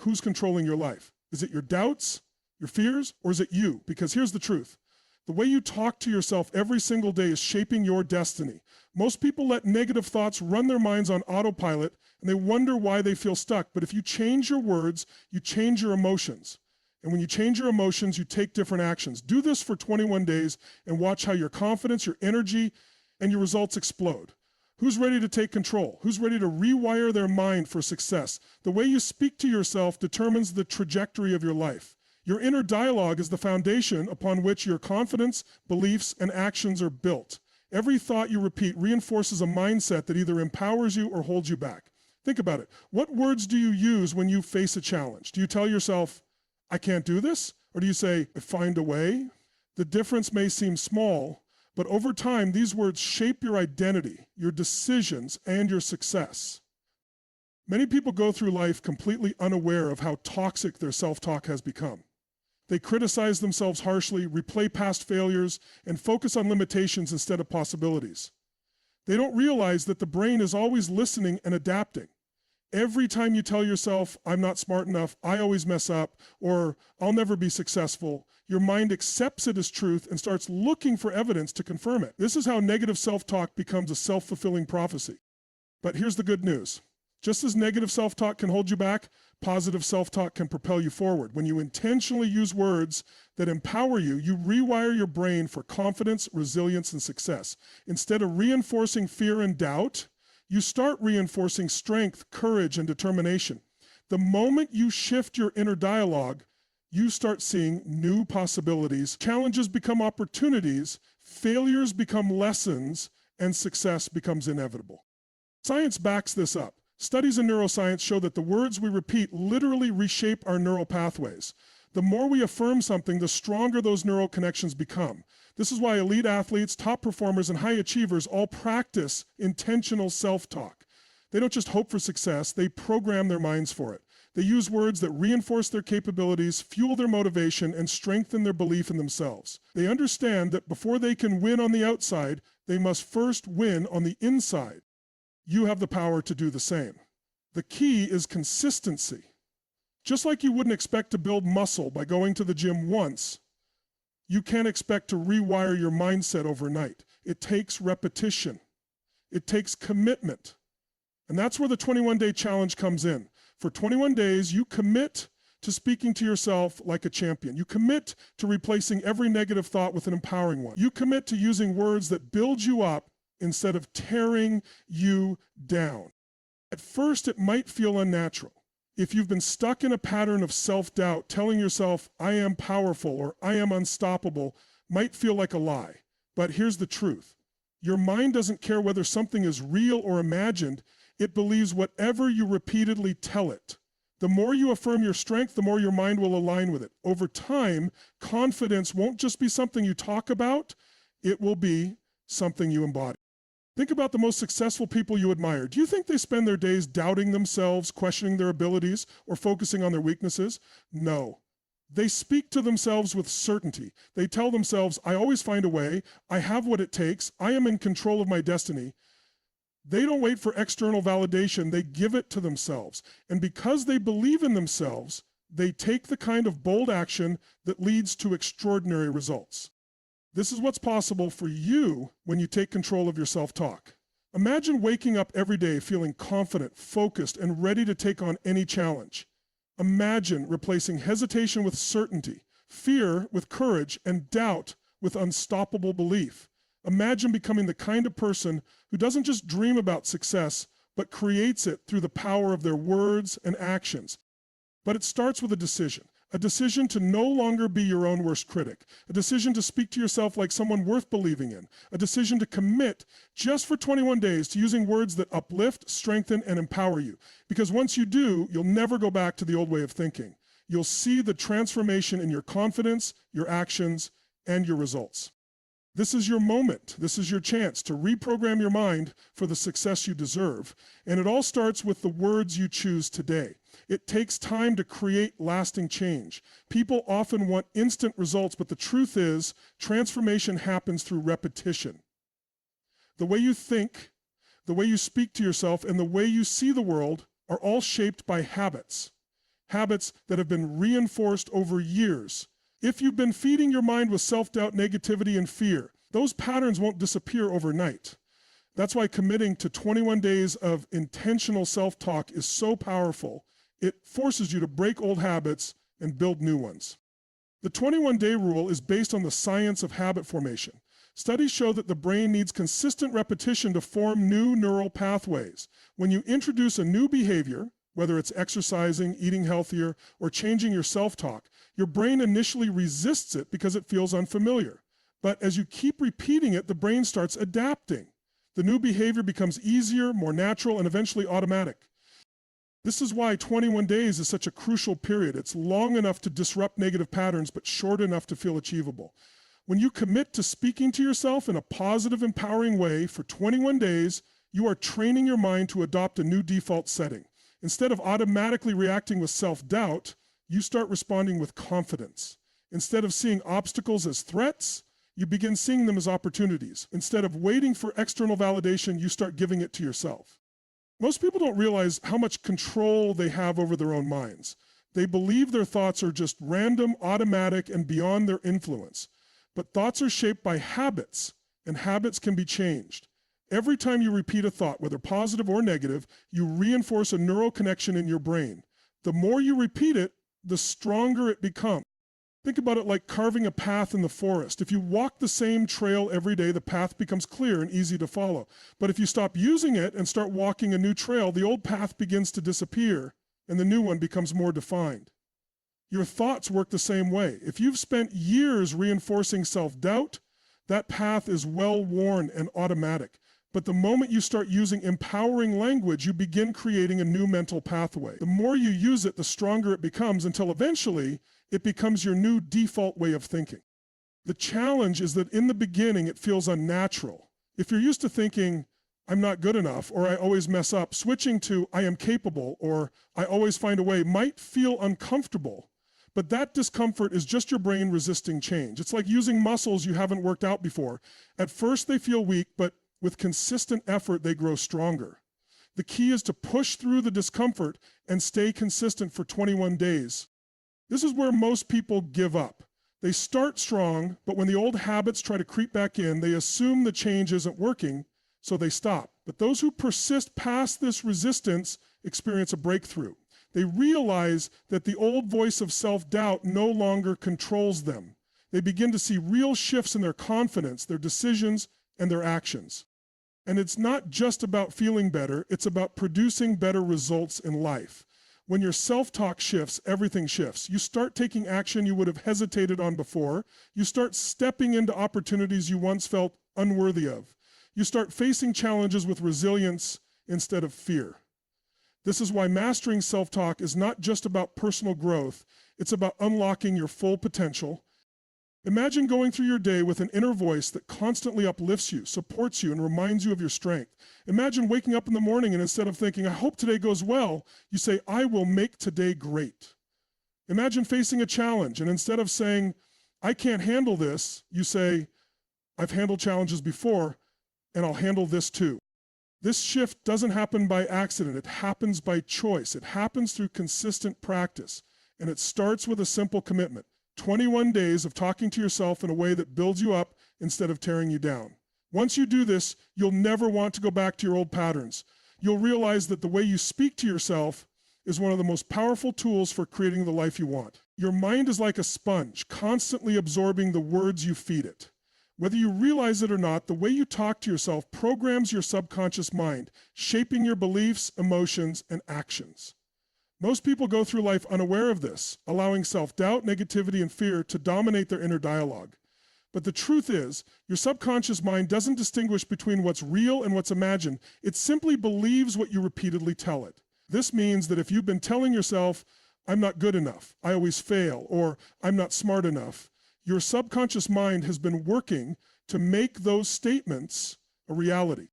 who's controlling your life. Is it your doubts, your fears, or is it you? Because here's the truth. The way you talk to yourself every single day is shaping your destiny. Most people let negative thoughts run their minds on autopilot, and they wonder why they feel stuck. But if you change your words, you change your emotions. And when you change your emotions, you take different actions. Do this for 21 days and watch how your confidence, your energy, and your results explode. Who's ready to take control? Who's ready to rewire their mind for success? The way you speak to yourself determines the trajectory of your life. Your inner dialogue is the foundation upon which your confidence, beliefs, and actions are built. Every thought you repeat reinforces a mindset that either empowers you or holds you back. Think about it. What words do you use when you face a challenge? Do you tell yourself, I can't do this? Or do you say, find a way? The difference may seem small, but over time, these words shape your identity, your decisions, and your success. Many people go through life completely unaware of how toxic their self-talk has become. They criticize themselves harshly, replay past failures, and focus on limitations instead of possibilities. They don't realize that the brain is always listening and adapting. Every time you tell yourself, I'm not smart enough, I always mess up, or I'll never be successful, your mind accepts it as truth and starts looking for evidence to confirm it. This is how negative self-talk becomes a self-fulfilling prophecy. But here's the good news. Just as negative self-talk can hold you back, positive self-talk can propel you forward. When you intentionally use words that empower you, you rewire your brain for confidence, resilience, and success. Instead of reinforcing fear and doubt, you start reinforcing strength, courage, and determination. The moment you shift your inner dialogue, you start seeing new possibilities. Challenges become opportunities, failures become lessons, and success becomes inevitable. Science backs this up. Studies in neuroscience show that the words we repeat literally reshape our neural pathways. The more we affirm something, the stronger those neural connections become. This is why elite athletes, top performers, and high achievers all practice intentional self-talk. They don't just hope for success, they program their minds for it. They use words that reinforce their capabilities, fuel their motivation, and strengthen their belief in themselves. They understand that before they can win on the outside, they must first win on the inside. You have the power to do the same. The key is consistency. Just like you wouldn't expect to build muscle by going to the gym once, you can't expect to rewire your mindset overnight. It takes repetition. It takes commitment. And that's where the 21-day challenge comes in. For 21 days, you commit to speaking to yourself like a champion. You commit to replacing every negative thought with an empowering one. You commit to using words that build you up instead of tearing you down. At first, it might feel unnatural. If you've been stuck in a pattern of self-doubt, telling yourself, I am powerful or I am unstoppable, might feel like a lie. But here's the truth. Your mind doesn't care whether something is real or imagined. It believes whatever you repeatedly tell it. The more you affirm your strength, the more your mind will align with it. Over time, confidence won't just be something you talk about, it will be something you embody. Think about the most successful people you admire. Do you think they spend their days doubting themselves, questioning their abilities, or focusing on their weaknesses? No. They speak to themselves with certainty. They tell themselves, I always find a way, I have what it takes, I am in control of my destiny. They don't wait for external validation, they give it to themselves. And because they believe in themselves, they take the kind of bold action that leads to extraordinary results. This is what's possible for you when you take control of your self-talk. Imagine waking up every day feeling confident, focused, and ready to take on any challenge. Imagine replacing hesitation with certainty, fear with courage, and doubt with unstoppable belief. Imagine becoming the kind of person who doesn't just dream about success, but creates it through the power of their words and actions. But it starts with a decision to no longer be your own worst critic, a decision to speak to yourself like someone worth believing in, a decision to commit just for 21 days to using words that uplift, strengthen, and empower you. Because once you do, you'll never go back to the old way of thinking. You'll see the transformation in your confidence, your actions, and your results. This is your moment. This is your chance to reprogram your mind for the success you deserve. And it all starts with the words you choose today. It takes time to create lasting change. People often want instant results, but the truth is, transformation happens through repetition. The way you think, the way you speak to yourself, and the way you see the world are all shaped by habits. habits that have been reinforced over years. If you've been feeding your mind with self-doubt, negativity, and fear, those patterns won't disappear overnight. That's why committing to 21 days of intentional self-talk is so powerful. It forces you to break old habits and build new ones. The 21-day rule is based on the science of habit formation. Studies show that the brain needs consistent repetition to form new neural pathways. When you introduce a new behavior, whether it's exercising, eating healthier, or changing your self-talk, your brain initially resists it because it feels unfamiliar. But as you keep repeating it, the brain starts adapting. The new behavior becomes easier, more natural, and eventually automatic. This is why 21 days is such a crucial period. It's long enough to disrupt negative patterns, but short enough to feel achievable. When you commit to speaking to yourself in a positive, empowering way for 21 days, you are training your mind to adopt a new default setting. Instead of automatically reacting with self-doubt, you start responding with confidence. Instead of seeing obstacles as threats, you begin seeing them as opportunities. Instead of waiting for external validation, you start giving it to yourself. Most people don't realize how much control they have over their own minds. They believe their thoughts are just random, automatic, and beyond their influence. But thoughts are shaped by habits, and habits can be changed. Every time you repeat a thought, whether positive or negative, you reinforce a neural connection in your brain. The more you repeat it, the stronger it becomes. Think about it like carving a path in the forest. If you walk the same trail every day, the path becomes clear and easy to follow. But if you stop using it and start walking a new trail, the old path begins to disappear and the new one becomes more defined. Your thoughts work the same way. If you've spent years reinforcing self-doubt, that path is well-worn and automatic. But the moment you start using empowering language, you begin creating a new mental pathway. The more you use it, the stronger it becomes, until eventually it becomes your new default way of thinking. The challenge is that in the beginning, it feels unnatural. If you're used to thinking, I'm not good enough, or I always mess up, switching to I am capable, or I always find a way might feel uncomfortable. But that discomfort is just your brain resisting change. It's like using muscles you haven't worked out before. At first they feel weak, but with consistent effort, they grow stronger. The key is to push through the discomfort and stay consistent for 21 days. This is where most people give up. They start strong, but when the old habits try to creep back in, they assume the change isn't working, so they stop. But those who persist past this resistance experience a breakthrough. They realize that the old voice of self-doubt no longer controls them. They begin to see real shifts in their confidence, their decisions, and their actions. And it's not just about feeling better, it's about producing better results in life. When your self-talk shifts, everything shifts. You start taking action you would have hesitated on before. You start stepping into opportunities you once felt unworthy of. You start facing challenges with resilience instead of fear. This is why mastering self-talk is not just about personal growth, it's about unlocking your full potential. Imagine going through your day with an inner voice that constantly uplifts you, supports you, and reminds you of your strength. Imagine waking up in the morning and instead of thinking, I hope today goes well, you say, I will make today great. Imagine facing a challenge and instead of saying, I can't handle this, you say, I've handled challenges before and I'll handle this too. This shift doesn't happen by accident, it happens by choice. It happens through consistent practice, and it starts with a simple commitment. 21 days of talking to yourself in a way that builds you up instead of tearing you down. Once you do this, you'll never want to go back to your old patterns. You'll realize that the way you speak to yourself is one of the most powerful tools for creating the life you want. Your mind is like a sponge, constantly absorbing the words you feed it. Whether you realize it or not, the way you talk to yourself programs your subconscious mind, shaping your beliefs, emotions, and actions. Most people go through life unaware of this, allowing self-doubt, negativity, and fear to dominate their inner dialogue. But the truth is, your subconscious mind doesn't distinguish between what's real and what's imagined. It simply believes what you repeatedly tell it. This means that if you've been telling yourself, I'm not good enough, I always fail, or I'm not smart enough, your subconscious mind has been working to make those statements a reality.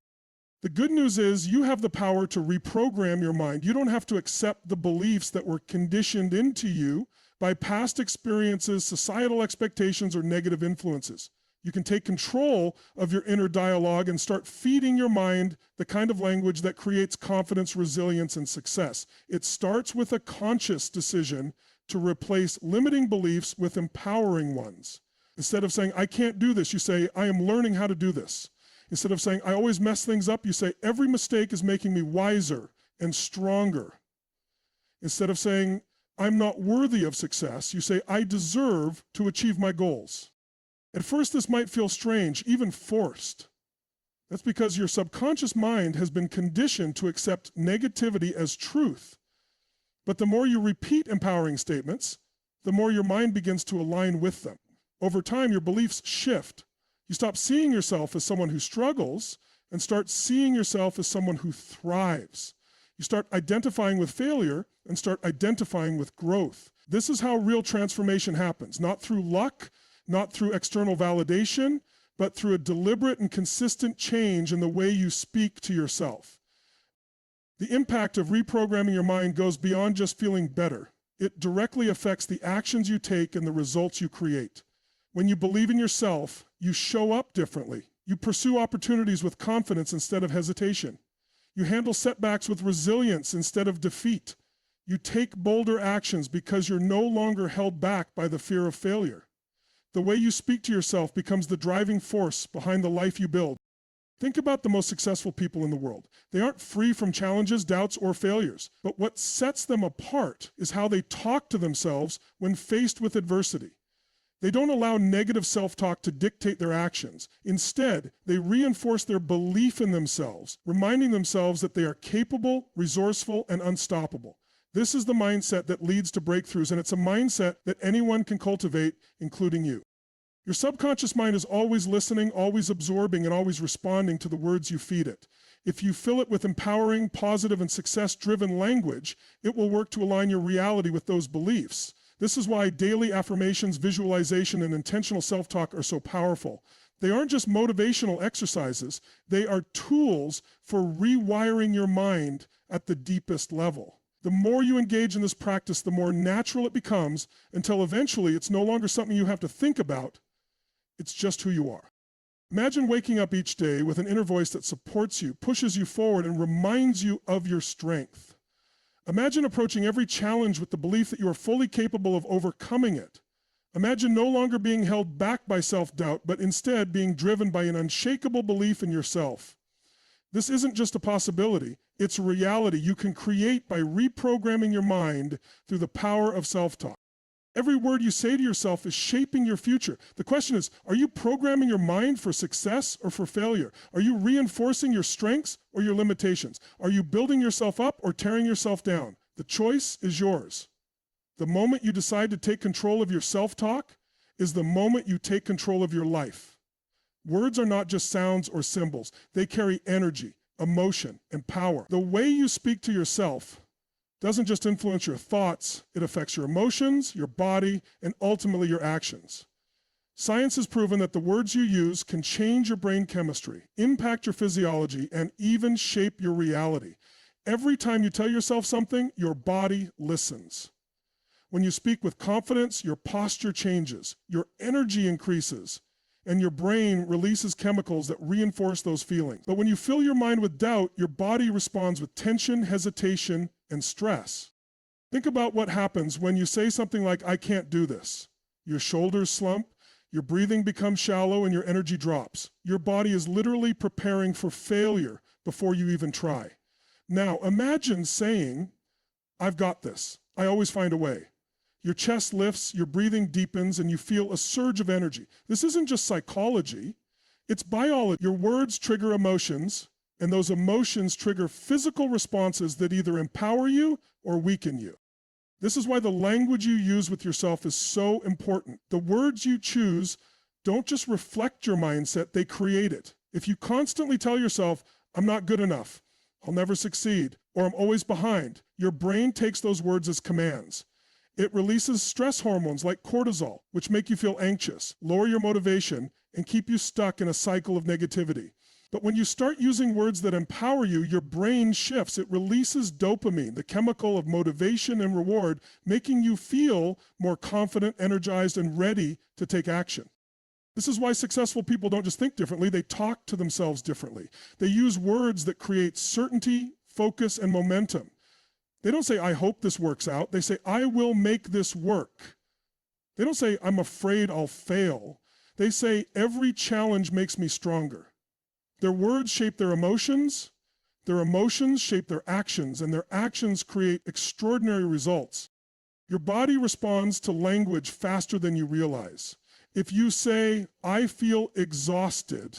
The good news is you have the power to reprogram your mind. You don't have to accept the beliefs that were conditioned into you by past experiences, societal expectations, or negative influences. You can take control of your inner dialogue and start feeding your mind the kind of language that creates confidence, resilience, and success. It starts with a conscious decision to replace limiting beliefs with empowering ones. Instead of saying, I can't do this, you say, I am learning how to do this. Instead of saying, I always mess things up, you say, every mistake is making me wiser and stronger. Instead of saying, I'm not worthy of success, you say, I deserve to achieve my goals. At first, this might feel strange, even forced. That's because your subconscious mind has been conditioned to accept negativity as truth. But the more you repeat empowering statements, the more your mind begins to align with them. Over time, your beliefs shift. You stop seeing yourself as someone who struggles and start seeing yourself as someone who thrives. You start identifying with failure and start identifying with growth. This is how real transformation happens, not through luck, not through external validation, but through a deliberate and consistent change in the way you speak to yourself. The impact of reprogramming your mind goes beyond just feeling better. It directly affects the actions you take and the results you create. When you believe in yourself, you show up differently. You pursue opportunities with confidence instead of hesitation. You handle setbacks with resilience instead of defeat. You take bolder actions because you're no longer held back by the fear of failure. The way you speak to yourself becomes the driving force behind the life you build. Think about the most successful people in the world. They aren't free from challenges, doubts, or failures. But what sets them apart is how they talk to themselves when faced with adversity. They don't allow negative self-talk to dictate their actions. Instead, they reinforce their belief in themselves, reminding themselves that they are capable, resourceful, and unstoppable. This is the mindset that leads to breakthroughs, and it's a mindset that anyone can cultivate, including you. Your subconscious mind is always listening, always absorbing, and always responding to the words you feed it. If you fill it with empowering, positive, and success-driven language, it will work to align your reality with those beliefs. This is why daily affirmations, visualization, and intentional self-talk are so powerful. They aren't just motivational exercises, they are tools for rewiring your mind at the deepest level. The more you engage in this practice, the more natural it becomes, until eventually it's no longer something you have to think about, it's just who you are. Imagine waking up each day with an inner voice that supports you, pushes you forward, and reminds you of your strength. Imagine approaching every challenge with the belief that you are fully capable of overcoming it. Imagine no longer being held back by self-doubt, but instead being driven by an unshakable belief in yourself. This isn't just a possibility, it's a reality you can create by reprogramming your mind through the power of self-talk. Every word you say to yourself is shaping your future. The question is, are you programming your mind for success or for failure? Are you reinforcing your strengths or your limitations? Are you building yourself up or tearing yourself down? The choice is yours. The moment you decide to take control of your self-talk is the moment you take control of your life. Words are not just sounds or symbols. They carry energy, emotion, and power. The way you speak to yourself doesn't just influence your thoughts, it affects your emotions, your body, and ultimately your actions. Science has proven that the words you use can change your brain chemistry, impact your physiology, and even shape your reality. Every time you tell yourself something, your body listens. When you speak with confidence, your posture changes, your energy increases, and your brain releases chemicals that reinforce those feelings. But when you fill your mind with doubt, your body responds with tension, hesitation, and stress. Think about what happens when you say something like, I can't do this. Your shoulders slump, your breathing becomes shallow, and your energy drops. Your body is literally preparing for failure before you even try. Now, imagine saying, I've got this. I always find a way. Your chest lifts, your breathing deepens, and you feel a surge of energy. This isn't just psychology, it's biology. Your words trigger emotions, and those emotions trigger physical responses that either empower you or weaken you. This is why the language you use with yourself is so important. The words you choose don't just reflect your mindset, they create it. If you constantly tell yourself, I'm not good enough, I'll never succeed, or I'm always behind, your brain takes those words as commands. It releases stress hormones like cortisol, which make you feel anxious, lower your motivation, and keep you stuck in a cycle of negativity. But when you start using words that empower you, your brain shifts. It releases dopamine, the chemical of motivation and reward, making you feel more confident, energized, and ready to take action. This is why successful people don't just think differently, they talk to themselves differently. They use words that create certainty, focus, and momentum. They don't say, I hope this works out. They say, I will make this work. They don't say, I'm afraid I'll fail. They say, every challenge makes me stronger. Their words shape their emotions shape their actions, and their actions create extraordinary results. Your body responds to language faster than you realize. If you say, I feel exhausted,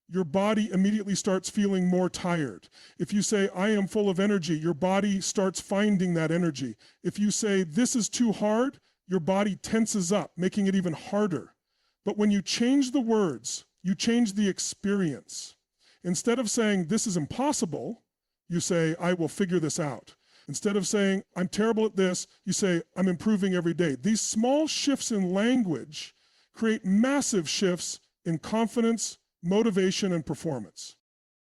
your body immediately starts feeling more tired. If you say, I am full of energy, your body starts finding that energy. If you say, this is too hard, your body tenses up, making it even harder. But when you change the words, you change the experience. Instead of saying, this is impossible, you say, I will figure this out. Instead of saying, I'm terrible at this, you say, I'm improving every day. These small shifts in language create massive shifts in confidence, motivation, and performance.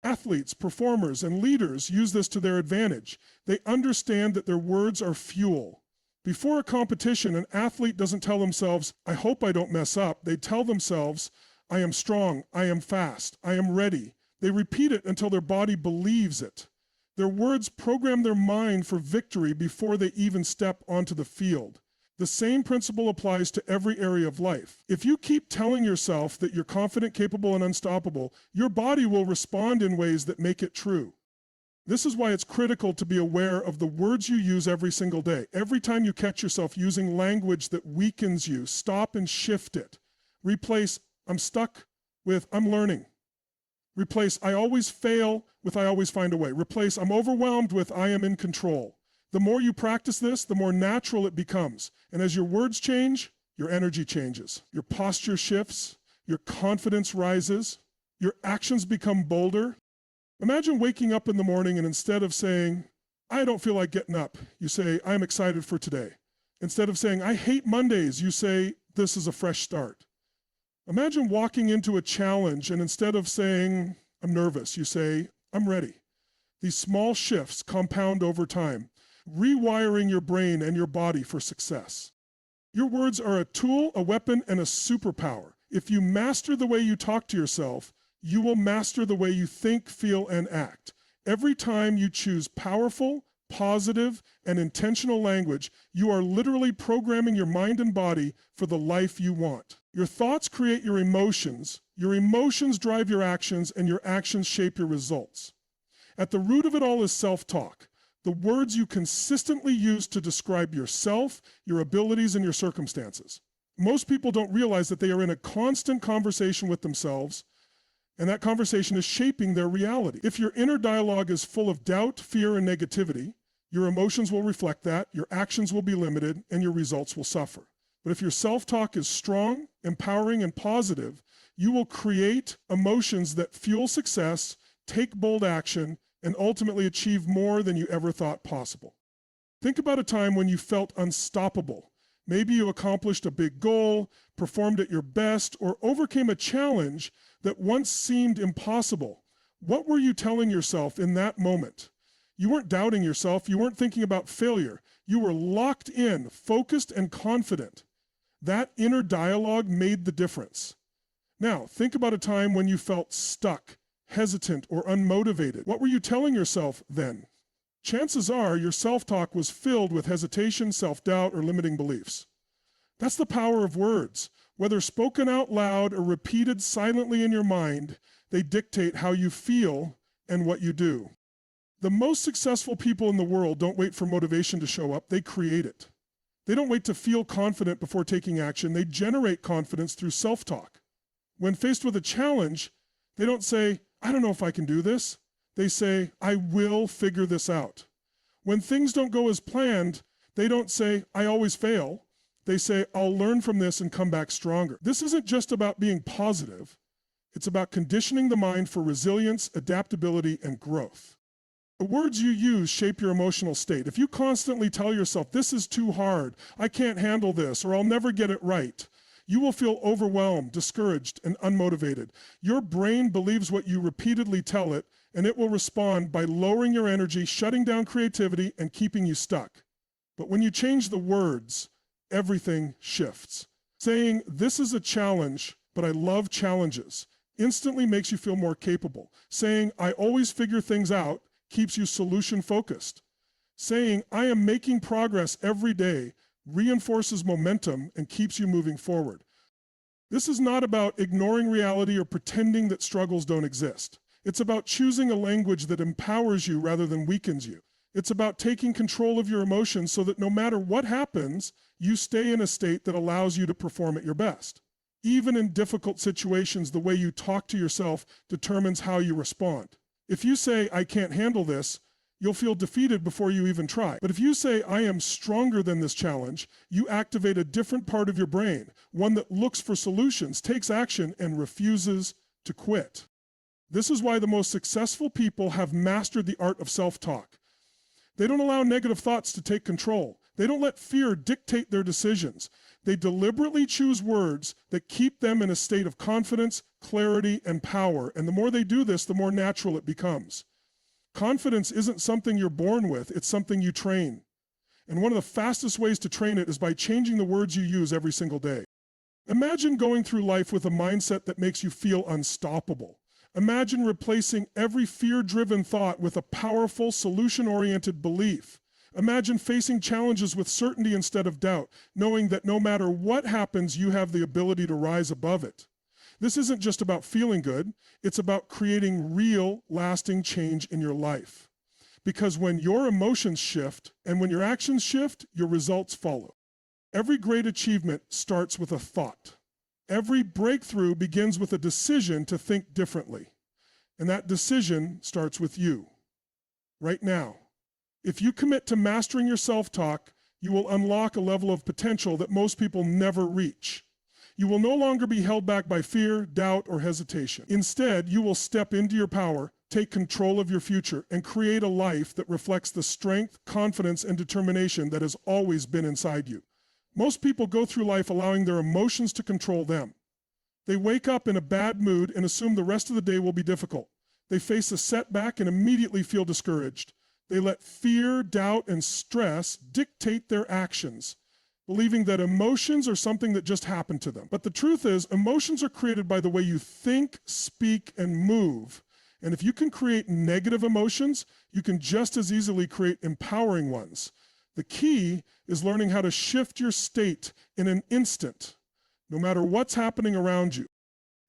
Athletes, performers, and leaders use this to their advantage. They understand that their words are fuel. Before a competition, an athlete doesn't tell themselves, I hope I don't mess up. They tell themselves, I am strong, I am fast, I am ready. They repeat it until their body believes it. Their words program their mind for victory before they even step onto the field. The same principle applies to every area of life. If you keep telling yourself that you're confident, capable, and unstoppable, your body will respond in ways that make it true. This is why it's critical to be aware of the words you use every single day. Every time you catch yourself using language that weakens you, stop and shift it. Replace I'm stuck with I'm learning. Replace I always fail with I always find a way. Replace I'm overwhelmed with I am in control. The more you practice this, the more natural it becomes. And as your words change, your energy changes. Your posture shifts, your confidence rises, your actions become bolder. Imagine waking up in the morning and instead of saying, I don't feel like getting up, you say, I'm excited for today. Instead of saying, I hate Mondays, you say, this is a fresh start. Imagine walking into a challenge and instead of saying, I'm nervous, you say, I'm ready. These small shifts compound over time, rewiring your brain and your body for success. Your words are a tool, a weapon, and a superpower. If you master the way you talk to yourself, you will master the way you think, feel, and act. Every time you choose powerful, positive, and intentional language, you are literally programming your mind and body for the life you want. Your thoughts create your emotions drive your actions, and your actions shape your results. At the root of it all is self-talk, the words you consistently use to describe yourself, your abilities, and your circumstances. Most people don't realize that they are in a constant conversation with themselves, and that conversation is shaping their reality. If your inner dialogue is full of doubt, fear, and negativity, your emotions will reflect that, your actions will be limited, and your results will suffer. But if your self-talk is strong, empowering, and positive, you will create emotions that fuel success, take bold action, and ultimately achieve more than you ever thought possible. Think about a time when you felt unstoppable. Maybe you accomplished a big goal, performed at your best, or overcame a challenge that once seemed impossible. What were you telling yourself in that moment? You weren't doubting yourself. You weren't thinking about failure. You were locked in, focused, and confident. That inner dialogue made the difference. Now, think about a time when you felt stuck, hesitant, or unmotivated. What were you telling yourself then? Chances are your self-talk was filled with hesitation, self-doubt, or limiting beliefs. That's the power of words. Whether spoken out loud or repeated silently in your mind, they dictate how you feel and what you do. The most successful people in the world don't wait for motivation to show up, they create it. They don't wait to feel confident before taking action, they generate confidence through self-talk. When faced with a challenge, they don't say, I don't know if I can do this. They say, I will figure this out. When things don't go as planned, they don't say, I always fail. They say, I'll learn from this and come back stronger. This isn't just about being positive. It's about conditioning the mind for resilience, adaptability, and growth. The words you use shape your emotional state. If you constantly tell yourself, this is too hard, I can't handle this, or I'll never get it right, you will feel overwhelmed, discouraged, and unmotivated. Your brain believes what you repeatedly tell it, and it will respond by lowering your energy, shutting down creativity, and keeping you stuck. But when you change the words, everything shifts. Saying, this is a challenge, but I love challenges instantly makes you feel more capable. Saying, I always figure things out keeps you solution focused. Saying, I am making progress every day reinforces momentum and keeps you moving forward. This is not about ignoring reality or pretending that struggles don't exist. It's about choosing a language that empowers you rather than weakens you. It's about taking control of your emotions so that no matter what happens, you stay in a state that allows you to perform at your best. Even in difficult situations, the way you talk to yourself determines how you respond. If you say, I can't handle this, you'll feel defeated before you even try. But if you say, I am stronger than this challenge, you activate a different part of your brain, one that looks for solutions, takes action, and refuses to quit. This is why the most successful people have mastered the art of self-talk. They don't allow negative thoughts to take control. They don't let fear dictate their decisions. They deliberately choose words that keep them in a state of confidence, clarity, and power. And the more they do this, the more natural it becomes. Confidence isn't something you're born with, it's something you train. And one of the fastest ways to train it is by changing the words you use every single day. Imagine going through life with a mindset that makes you feel unstoppable. Imagine replacing every fear-driven thought with a powerful, solution-oriented belief. Imagine facing challenges with certainty instead of doubt, knowing that no matter what happens, you have the ability to rise above it. This isn't just about feeling good, it's about creating real, lasting change in your life. Because when your emotions shift and when your actions shift, your results follow. Every great achievement starts with a thought. Every breakthrough begins with a decision to think differently. And that decision starts with you, right now. If you commit to mastering your self-talk, you will unlock a level of potential that most people never reach. You will no longer be held back by fear, doubt, or hesitation. Instead, you will step into your power, take control of your future, and create a life that reflects the strength, confidence, and determination that has always been inside you. Most people go through life allowing their emotions to control them. They wake up in a bad mood and assume the rest of the day will be difficult. They face a setback and immediately feel discouraged. They let fear, doubt, and stress dictate their actions, believing that emotions are something that just happened to them. But the truth is, emotions are created by the way you think, speak, and move. And if you can create negative emotions, you can just as easily create empowering ones. The key is learning how to shift your state in an instant, no matter what's happening around you.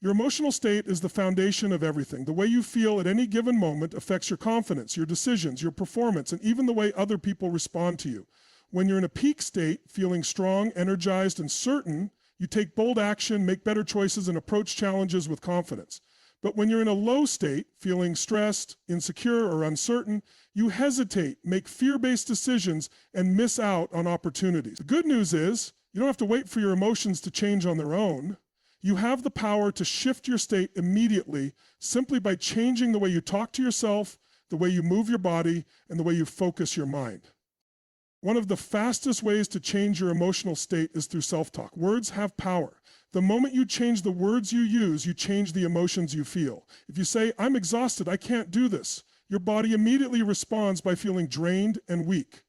Your emotional state is the foundation of everything. The way you feel at any given moment affects your confidence, your decisions, your performance, and even the way other people respond to you. When you're in a peak state, feeling strong, energized, and certain, you take bold action, make better choices, and approach challenges with confidence. But when you're in a low state, feeling stressed, insecure, or uncertain, you hesitate, make fear-based decisions, and miss out on opportunities. The good news is, you don't have to wait for your emotions to change on their own. You have the power to shift your state immediately simply by changing the way you talk to yourself, the way you move your body, and the way you focus your mind. One of the fastest ways to change your emotional state is through self-talk. Words have power. The moment you change the words you use, you change the emotions you feel. If you say, I'm exhausted, I can't do this, your body immediately responds by feeling drained and weak.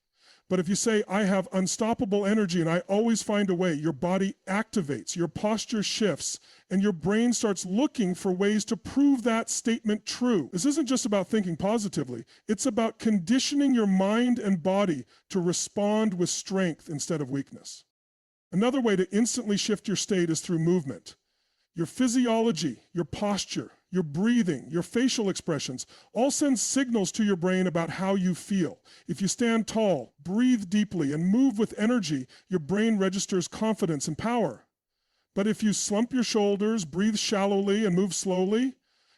But if you say, I have unstoppable energy and I always find a way, your body activates, your posture shifts, and your brain starts looking for ways to prove that statement true. This isn't just about thinking positively. It's about conditioning your mind and body to respond with strength instead of weakness. Another way to instantly shift your state is through movement. Your physiology, your posture, your breathing, your facial expressions all send signals to your brain about how you feel. If you stand tall, breathe deeply, and move with energy, your brain registers confidence and power. But if you slump your shoulders, breathe shallowly, and move slowly,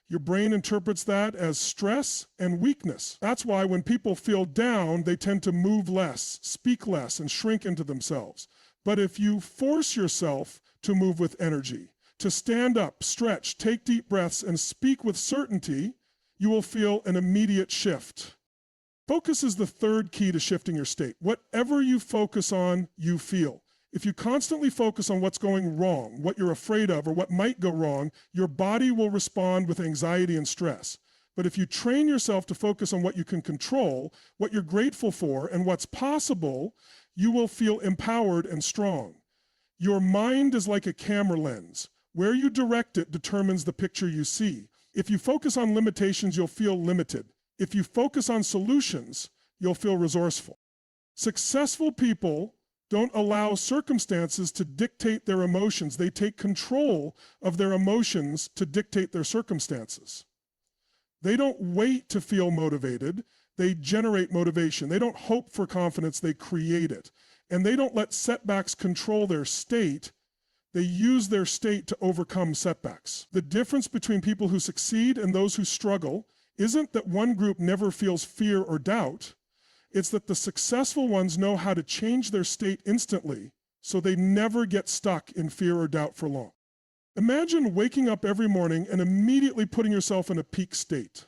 your brain interprets that as stress and weakness. That's why when people feel down, they tend to move less, speak less, and shrink into themselves. But if you force yourself to move with energy, to stand up, stretch, take deep breaths, and speak with certainty, you will feel an immediate shift. Focus is the third key to shifting your state. Whatever you focus on, you feel. If you constantly focus on what's going wrong, what you're afraid of, or what might go wrong, your body will respond with anxiety and stress. But if you train yourself to focus on what you can control, what you're grateful for, and what's possible, you will feel empowered and strong. Your mind is like a camera lens. Where you direct it determines the picture you see. If you focus on limitations, you'll feel limited. If you focus on solutions, you'll feel resourceful. Successful people don't allow circumstances to dictate their emotions. They take control of their emotions to dictate their circumstances. They don't wait to feel motivated. They generate motivation. They don't hope for confidence. They create it. And they don't let setbacks control their state. They use their state to overcome setbacks. The difference between people who succeed and those who struggle isn't that one group never feels fear or doubt. It's that the successful ones know how to change their state instantly, so they never get stuck in fear or doubt for long. Imagine waking up every morning and immediately putting yourself in a peak state.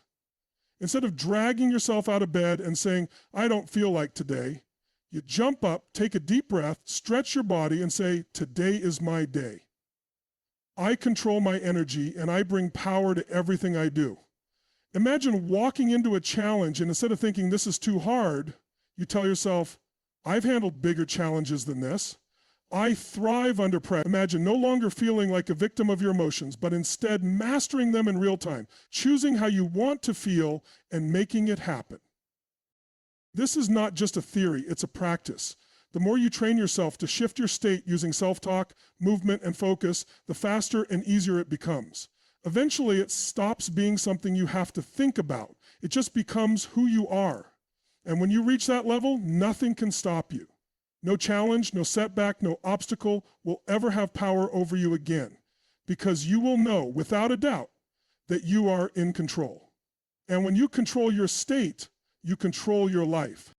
Instead of dragging yourself out of bed and saying, I don't feel like today, you jump up, take a deep breath, stretch your body, and say, today is my day. I control my energy and I bring power to everything I do. Imagine walking into a challenge and instead of thinking this is too hard, you tell yourself, I've handled bigger challenges than this. I thrive under pressure. Imagine no longer feeling like a victim of your emotions, but instead mastering them in real time, choosing how you want to feel and making it happen. This is not just a theory, it's a practice. The more you train yourself to shift your state using self-talk, movement, and focus, the faster and easier it becomes. Eventually, it stops being something you have to think about. It just becomes who you are. And when you reach that level, nothing can stop you. No challenge, no setback, no obstacle will ever have power over you again, because you will know, without a doubt, that you are in control. And when you control your state, you control your life.